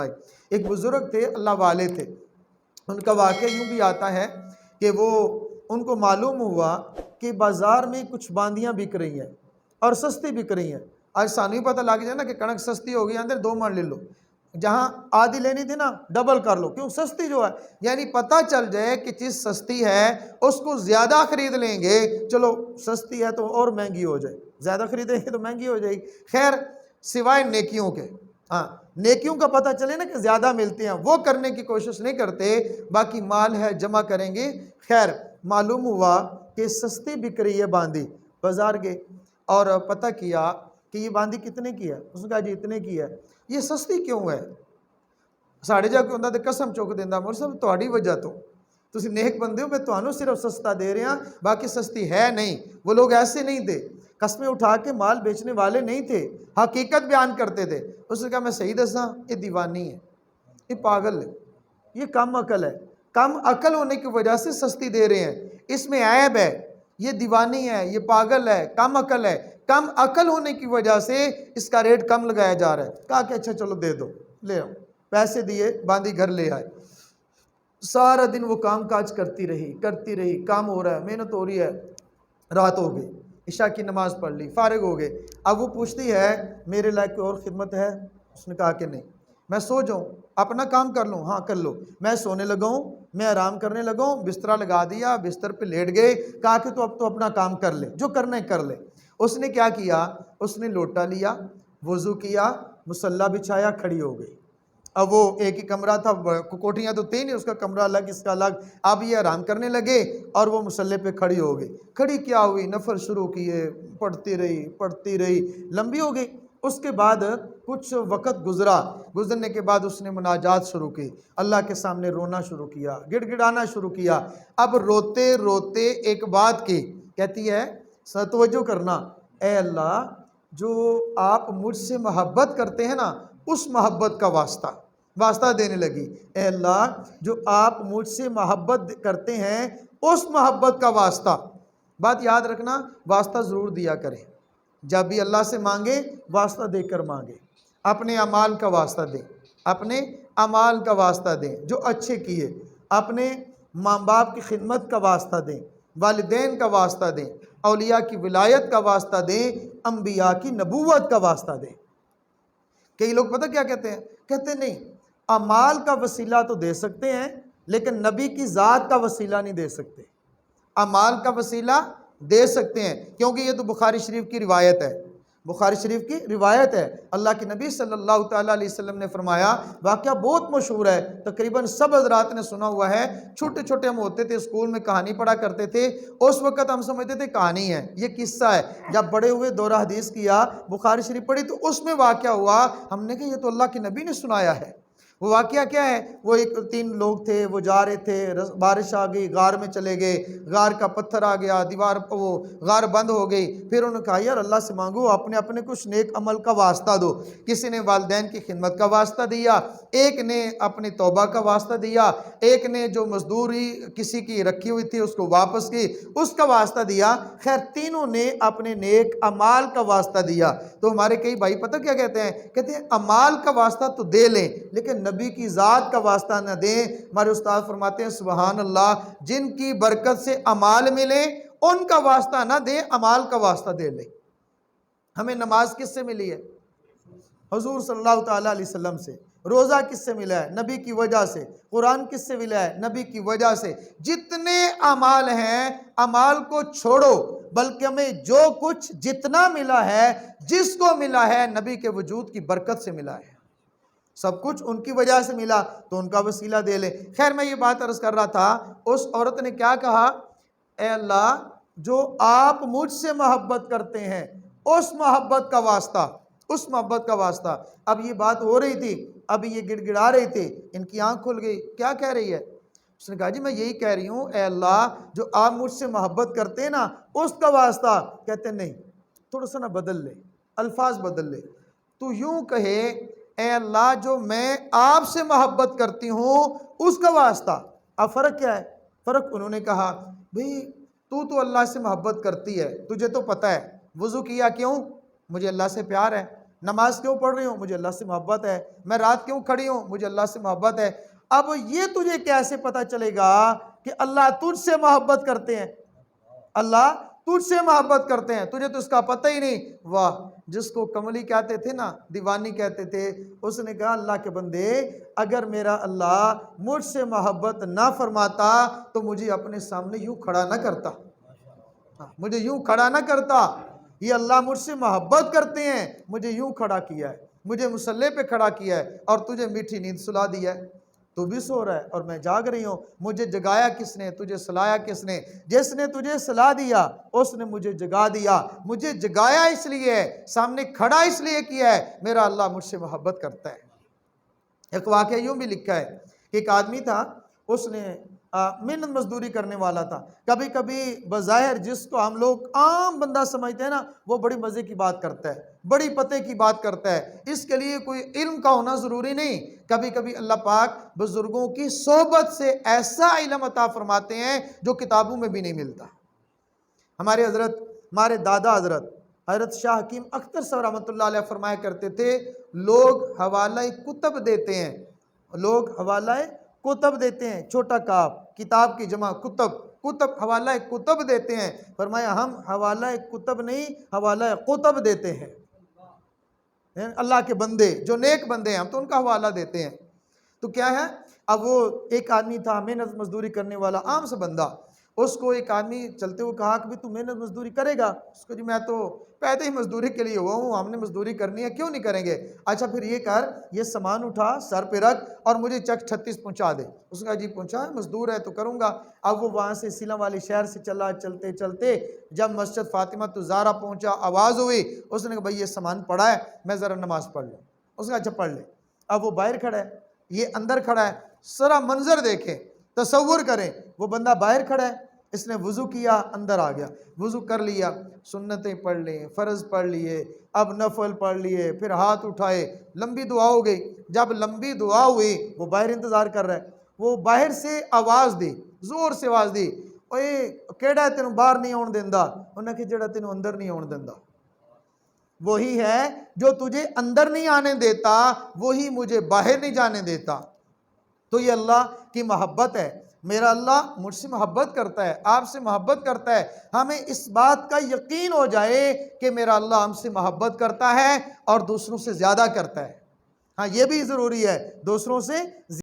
ایک بزرگ تھے، اللہ والے تھے، ان کا واقعہ یوں بھی آتا ہے کہ ان کو معلوم ہوا کہ بازار میں کچھ باندیاں بک رہی ہیں اور سستی بک رہی ہیں۔ آج سانو ہی پتہ لگ جائے نا کہ کنک سستی ہو گئی، اندر 2 من لے لو، جہاں آدھی لینی تھی نا ڈبل کر لو، کیوں سستی جو ہے، یعنی پتہ چل جائے کہ چیز سستی ہے اس کو زیادہ خرید لیں گے، چلو سستی ہے تو اور مہنگی ہو جائے، زیادہ خریدیں گے تو مہنگی ہو جائے گی۔ خیر سوائے نیکیوں کے، نیکیوں کا پتہ چلے نا کہ زیادہ ملتے ہیں، وہ کرنے کی کوشش نہیں کرتے، باقی مال ہے جمع کریں گے۔ خیر معلوم ہوا کہ سستی بک رہی ہے باندی، بازار گئے اور پتہ کیا کہ یہ باندی کتنے کی ہے، اس نے کہا جی اتنے کی ہے، یہ سستی کیوں ہے؟ ساڑھے جا کے ہوندہ تے قسم چوک دیندہ، مول صاحب تہاڈی وجہ تو تسی نیک بندے ہو، میں تہانوں صرف سستا دے رہے ہیں، باقی سستی ہے نہیں۔ وہ لوگ ایسے نہیں تھے، قسمیں اٹھا کے مال بیچنے والے نہیں تھے، حقیقت بیان کرتے تھے۔ اس نے کہا میں صحیح دساں، یہ دیوانی ہے، یہ پاگل ہے، یہ کم عقل ہے، کم عقل ہونے کی وجہ سے سستی دے رہے ہیں، اس میں عیب ہے، یہ دیوانی ہے، یہ پاگل ہے، کم عقل ہے، کم عقل ہونے کی وجہ سے اس کا ریٹ کم لگایا جا رہا ہے۔ کہا کہ اچھا چلو دے دو، لے آؤ، پیسے دیے، باندی گھر لے آئے۔ سارا دن وہ کام کاج کرتی رہی، کام ہو رہا ہے، محنت ہو رہی ہے، رات ہو گئی، عشاء کی نماز پڑھ لی، فارغ ہو گئے۔ اب وہ پوچھتی ہے میرے لائق کوئی اور خدمت ہے؟ اس نے کہا کہ نہیں، میں سو جاؤں، اپنا کام کر لوں؟ ہاں کر لو۔ میں سونے لگا ہوں، میں آرام کرنے لگا ہوں، بسترہ لگا دیا، بستر پہ لیٹ گئے، کہا کہ تو اب تو اپنا کام کر لے، جو کرنا ہے کر لے۔ اس نے کیا کیا؟ اس نے لوٹا لیا، وضو کیا، مصلی بچھایا، کھڑی ہو گئی۔ اب وہ ایک ہی کمرہ تھا، کوٹھیاں تو تھی نہیں، اس کا کمرہ الگ، اس کا الگ۔ اب یہ آرام کرنے لگے اور وہ مصلی پہ کھڑی ہو گئی۔ کھڑی کیا ہوئی؟ نفل شروع کیے، پڑھتی رہی، لمبی ہو گئی۔ اس کے بعد کچھ وقت گزرنے کے بعد اس نے مناجات شروع کی، اللہ کے سامنے رونا شروع کیا، گڑ گڑانا شروع کیا۔ اب روتے روتے ایک بات کی، کہتی ہے توجہ کرنا، اے اللہ جو آپ مجھ سے محبت کرتے ہیں نا اس محبت کا واسطہ دینے لگی، اے اللہ جو آپ مجھ سے محبت کرتے ہیں اس محبت کا واسطہ۔ بات یاد رکھنا، واسطہ ضرور دیا کریں، جب بھی اللہ سے مانگے واسطہ دے کر مانگے، اپنے اعمال کا واسطہ دیں، اپنے اعمال کا واسطہ دیں جو اچھے کیے، اپنے ماں باپ کی خدمت کا واسطہ دیں، والدین کا واسطہ دیں، اولیاء کی ولایت کا واسطہ دیں، انبیاء کی نبوت کا واسطہ دیں۔ کئی لوگ پتہ کیا کہتے ہیں؟ کہتے ہیں نہیں، اعمال کا وسیلہ تو دے سکتے ہیں لیکن نبی کی ذات کا وسیلہ نہیں دے سکتے۔ اعمال کا وسیلہ دے سکتے ہیں کیونکہ یہ تو بخاری شریف کی روایت ہے، بخاری شریف کی روایت ہے۔ اللہ کے نبی صلی اللہ تعالیٰ علیہ وسلم نے فرمایا، واقعہ بہت مشہور ہے، تقریباً سب حضرات نے سنا ہوا ہے، چھوٹے چھوٹے ہم ہوتے تھے اسکول میں کہانی پڑھا کرتے تھے، اس وقت ہم سمجھتے تھے کہانی ہے، یہ قصہ ہے۔ جب بڑے ہوئے دورہ حدیث کیا، بخاری شریف پڑھی تو اس میں واقعہ ہوا، ہم نے کہا یہ تو اللہ کے نبی نے سنایا ہے۔ وہ واقعہ کیا ہے؟ وہ 3 لوگ تھے، وہ جا رہے تھے، بارش آ گئی، غار میں چلے گئے، غار کا پتھر آ گیا، وہ غار بند ہو گئی۔ پھر انہوں نے کہا یار اللہ سے مانگو، اپنے کچھ نیک عمل کا واسطہ دو۔ کسی نے والدین کی خدمت کا واسطہ دیا، ایک نے اپنی توبہ کا واسطہ دیا، ایک نے جو مزدوری کسی کی رکھی ہوئی تھی اس کو واپس کی، اس کا واسطہ دیا۔ خیر تینوں نے اپنے نیک اعمال کا واسطہ دیا۔ تو ہمارے کئی بھائی پتہ کیا کہتے ہیں؟ کہتے ہیں اعمال کا واسطہ تو دے لیں لیکن نبی کی ذات کا واسطہ نہ دیں۔ ہمارے استاد فرماتے ہیں سبحان اللہ، جن کی برکت سے اعمال ملے ان کا واسطہ نہ دیں، اعمال کا واسطہ دے لیں۔ ہمیں نماز کس سے ملی ہے؟ حضور صلی اللہ تعالیٰ علیہ وسلم سے۔ روزہ کس سے ملا ہے؟ نبی کی وجہ سے۔ قرآن کس سے ملا ہے؟ نبی کی وجہ سے۔ جتنے اعمال ہیں اعمال کو چھوڑو، بلکہ ہمیں جو کچھ جتنا ملا ہے، جس کو ملا ہے نبی کے وجود کی برکت سے ملا ہے، سب کچھ ان کی وجہ سے ملا، تو ان کا وسیلہ دے لیں۔ خیر میں یہ بات عرض کر رہا تھا، اس عورت نے کیا کہا؟ اے اللہ جو آپ مجھ سے محبت کرتے ہیں اس محبت کا واسطہ، اس محبت کا واسطہ۔ اب یہ بات ہو رہی تھی، اب یہ گڑ گڑا رہے تھے، ان کی آنکھ کھل گئی، کیا کہہ رہی ہے؟ اس نے کہا جی میں یہی کہہ رہی ہوں، اے اللہ جو آپ مجھ سے محبت کرتے ہیں نا اس کا واسطہ۔ کہتے نہیں، تھوڑا سا نہ بدل لے، الفاظ بدل لے، تو یوں کہے اے اللہ جو میں آپ سے محبت کرتی ہوں اس کا واسطہ۔ اب فرق کیا ہے؟ فرق انہوں نے کہا بھئی تو اللہ سے محبت کرتی ہے، تجھے تو پتہ ہے، وضو کیا کیوں؟ مجھے اللہ سے پیار ہے۔ نماز کیوں پڑھ رہی ہوں؟ مجھے اللہ سے محبت ہے۔ میں رات کیوں کھڑی ہوں؟ مجھے اللہ سے محبت ہے۔ اب یہ تجھے کیسے پتا چلے گا کہ اللہ تجھ سے محبت کرتے ہیں؟ اللہ تجھ سے محبت کرتے ہیں، تجھے تو اس کا پتہ ہی نہیں۔ واہ، جس کو کملی کہتے تھے نا، دیوانی کہتے تھے، اس نے کہا اللہ کے بندے، اگر میرا اللہ مجھ سے محبت نہ فرماتا تو مجھے اپنے سامنے یوں کھڑا نہ کرتا، مجھے یوں کھڑا نہ کرتا۔ یہ اللہ مجھ سے محبت کرتے ہیں، مجھے یوں کھڑا کیا ہے، مجھے مصلی پہ کھڑا کیا ہے اور تجھے میٹھی نیند سلا دیا ہے۔ تو بھی سو رہا ہے اور میں جاگ رہی ہوں۔ مجھے جگایا کس نے؟ تجھے سلایا کس نے؟ جس نے تجھے سلا دیا اس نے مجھے جگا دیا۔ مجھے جگایا اس لیے ہے، سامنے کھڑا اس لیے کیا ہے، میرا اللہ مجھ سے محبت کرتا ہے۔ ایک واقعہ یوں بھی لکھا ہے کہ ایک آدمی تھا، اس نے محنت مزدوری کرنے والا تھا۔ کبھی کبھی بظاہر جس کو ہم لوگ عام بندہ سمجھتے ہیں نا، وہ بڑی مزے کی بات کرتا ہے، بڑی پتے کی بات کرتا ہے، اس کے لیے کوئی علم کا ہونا ضروری نہیں۔ کبھی کبھی اللہ پاک بزرگوں کی صحبت سے ایسا علم عطا فرماتے ہیں جو کتابوں میں بھی نہیں ملتا۔ ہمارے حضرت، ہمارے دادا حضرت شاہ حکیم اختر صاحب رحمۃ اللہ علیہ فرمایا کرتے تھے، لوگ حوالہ کتب دیتے ہیں، لوگ حوالہ کتب دیتے ہیں، چھوٹا کاف، کتاب کی جمع کتب، کتب حوالہ کتب دیتے ہیں۔ فرمایا ہم حوالہ کتب نہیں، حوالہ قطب دیتے ہیں۔ اللہ کے بندے جو نیک بندے ہیں ہم تو ان کا حوالہ دیتے ہیں۔ تو کیا ہے، اب وہ ایک آدمی تھا محنت مزدوری کرنے والا عام سا بندہ، اس کو ایک آدمی چلتے ہوئے کہا کہ تو محنت مزدوری کرے گا؟ اس کو جی میں تو پیدا ہی مزدوری کے لیے ہوا ہوں، ہم نے مزدوری کرنی ہے، کیوں نہیں کریں گے؟ اچھا پھر یہ کر، یہ سامان اٹھا سر پہ رکھ اور مجھے چک 36 پہنچا دے۔ اس نے کہا جی پہنچا، مزدور ہے تو کروں گا۔ اب وہ وہاں سے سیلم والی شہر سے چلا، چلتے چلتے جب مسجد فاطمہ الزہرا پہنچا، آواز ہوئی، اس نے کہا بھائی یہ سامان پڑا ہے، میں ذرا نماز پڑھ لوں۔ اس نے کہا اچھا پڑھ لے۔ اب وہ باہر کھڑا ہے، یہ اندر کھڑا ہے، سرا منظر دیکھیں، تصور کریں، وہ بندہ باہر کھڑا ہے، اس نے وضو کیا، اندر آ گیا، وضو کر لیا، سنتیں پڑھ لی، فرض پڑھ لیے، اب نفل پڑھ لیے، پھر ہاتھ اٹھائے، لمبی دعا ہو گئی۔ جب لمبی دعا ہوئی، وہ باہر انتظار کر رہا ہے، وہ باہر سے آواز دی، زور سے آواز دی، اوے کیڑا ہے تینوں باہر نہیں آن دیندا؟ انہوں نے کہا جڑا تینوں اندر نہیں آن دیندا وہی ہے جو تجھے اندر نہیں آنے دیتا، وہی مجھے باہر نہیں جانے دیتا۔ تو یہ اللہ کی محبت ہے، میرا اللہ مجھ سے محبت کرتا ہے، آپ سے محبت کرتا ہے۔ ہمیں اس بات کا یقین ہو جائے کہ میرا اللہ ہم سے محبت کرتا ہے اور دوسروں سے زیادہ کرتا ہے۔ ہاں یہ بھی ضروری ہے، دوسروں سے